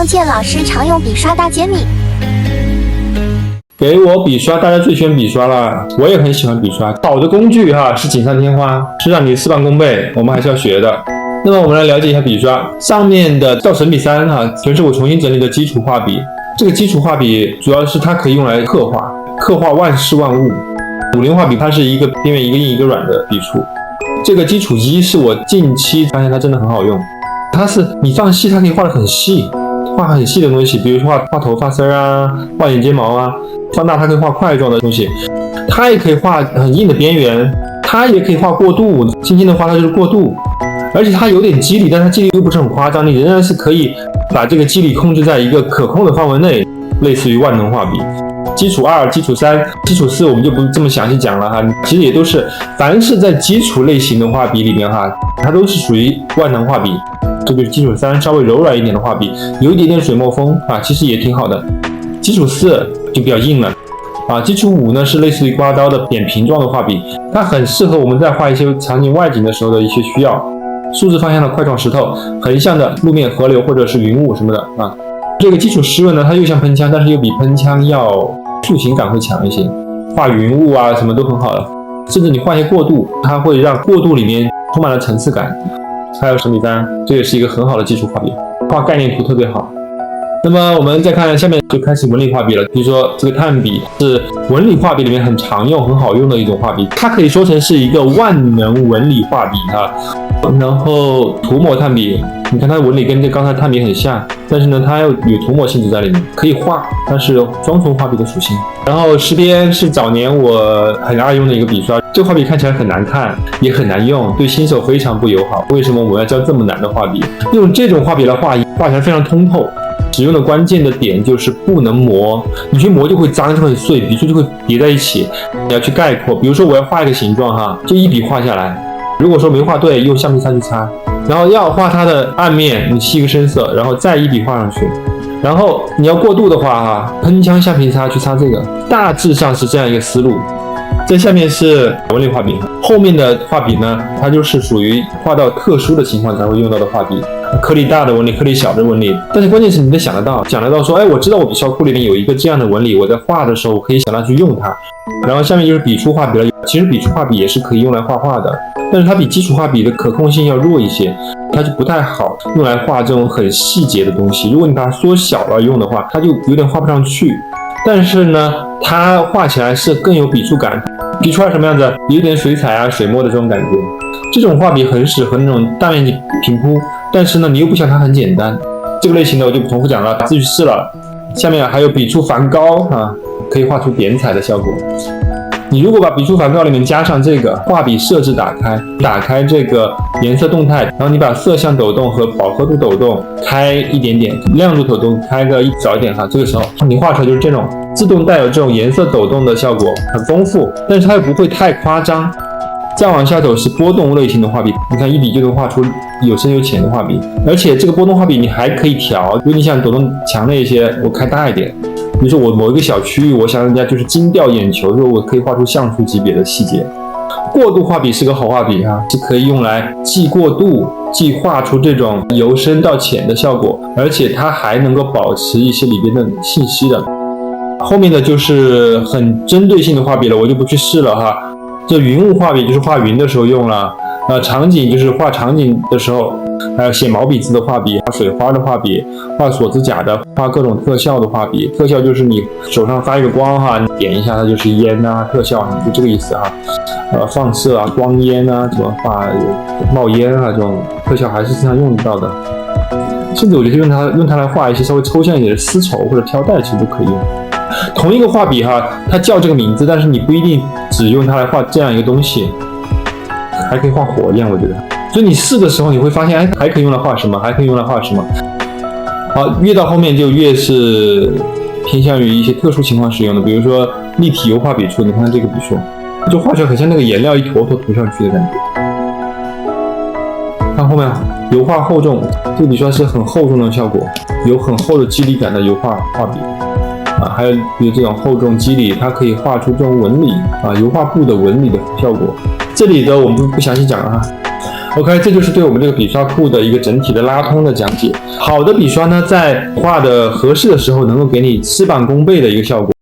望见老师常用笔刷大揭秘。给我笔刷，大家最喜欢笔刷了，我也很喜欢笔刷。好的工具是锦上添花，是让你事半功倍，我们还是要学的。那么我们来了解一下笔刷，上面的造神笔3全是我重新整理的基础画笔。这个基础画笔主要是它可以用来刻画万事万物。五零画笔它是一个边缘一个硬一个软的笔触。这个基础1是我近期发现它真的很好用，它是你放细它可以画得很细，画很细的东西，比如说画头发丝画眼睫毛放大它可以画块状的东西，它也可以画很硬的边缘，它也可以画过渡，轻轻的画它就是过渡，而且它有点肌理，但它肌理又不是很夸张，你仍然是可以把这个肌理控制在一个可控的范围内，类似于万能画笔。基础2、基础3、基础4我们就不这么详细讲了其实也都是凡是在基础类型的画笔里面它都是属于万能画笔。这个基础3稍微柔软一点的画笔，有一点点水墨风其实也挺好的。基础4就比较硬了基础5呢是类似于刮刀的扁平状的画笔，它很适合我们在画一些场景外景的时候的一些需要。竖直方向的块状石头，横向的路面河流或者是云雾什么的这个基础10呢，它又像喷枪，但是又比喷枪要塑形感会强一些，画云雾什么都很好的，甚至你画一些过渡，它会让过渡里面充满了层次感。还有神笔3，这也是一个很好的基础画笔，画概念图特别好。那么我们再看下面就开始纹理画笔了，比如说这个炭笔是纹理画笔里面很常用很好用的一种画笔，它可以说成是一个万能纹理画笔然后涂抹炭笔，你看它的纹理跟这刚才炭笔很像，但是呢它又有涂抹性质在里面，可以画，它是双重画笔的属性。然后石边是早年我很爱用的一个笔刷，这个画笔看起来很难看也很难用，对新手非常不友好。为什么我要教这么难的画笔？用这种画笔来画起来非常通透，使用的关键的点就是不能磨，你去磨就会脏就会碎，笔触就会叠在一起，你要去概括。比如说我要画一个形状就一笔画下来，如果说没画对，用橡皮擦去擦，然后要画它的暗面，你漆一个深色，然后再一笔画上去。然后你要过渡的话喷枪橡皮擦去擦这个，大致上是这样一个思路。这下面是纹理画笔，后面的画笔呢，它就是属于画到特殊的情况才会用到的画笔，颗粒大的纹理，颗粒小的纹理。但是关键是你得想得到说，我知道我笔刷库里面有一个这样的纹理，我在画的时候我可以想到去用它。然后下面就是笔触画笔了，其实笔触画笔也是可以用来画画的，但是它比基础画笔的可控性要弱一些，它就不太好用来画这种很细节的东西。如果你把它缩小了用的话，它就有点画不上去。但是呢，它画起来是更有笔触感，笔出来什么样子，有点水彩水墨的这种感觉。这种画笔很适合那种大面积平铺，但是呢，你又不想它很简单。这个类型的我就不重复讲了，自己去试了。下面还有笔触梵高可以画出点彩的效果。你如果把笔触梵高里面加上这个画笔设置打开这个颜色动态，然后你把色相抖动和饱和度抖动开一点点，亮度抖动开个少一点这个时候你画出来就是这种自动带有这种颜色抖动的效果，很丰富，但是它又不会太夸张。再往下走是波动类型的画笔，你看一笔就能画出有深有浅的画笔，而且这个波动画笔你还可以调，如果你想抖动强烈一些，我开大一点。比如说我某一个小区域，我想人家就是惊掉眼球，说我可以画出像素级别的细节。过渡画笔是个好画笔是可以用来既过渡既画出这种由深到浅的效果，而且它还能够保持一些里边的信息的。后面的就是很针对性的画笔了，我就不去试了这云雾画笔就是画云的时候用了，场景就是画场景的时候，还有写毛笔字的画笔，画水花的画笔，画锁子甲的，画各种特效的画笔。特效就是你手上发一个光你点一下它就是烟特效就这个意思放射光烟怎么画冒烟这种特效还是经常用得到的。甚至我觉得用它来画一些稍微抽象一点的丝绸或者挑带，其实都可以用。同一个画笔它叫这个名字，但是你不一定只用它来画这样一个东西，还可以画火焰，我觉得。所以你试的时候你会发现还可以用来画什么，还可以用来画什么。越到后面就越是偏向于一些特殊情况使用的，比如说立体油画笔触，你看这个笔触就画出来很像那个颜料一坨坨涂上去的感觉。看后面油画厚重，这个笔刷是很厚重的效果，有很厚的肌理感的油画笔还有比如这种厚重肌理，它可以画出这种纹理油画布的纹理的效果。这里的我们不详细讲了 OK， 这就是对我们这个笔刷库的一个整体的拉通的讲解。好的笔刷呢，在画的合适的时候，能够给你事半功倍的一个效果。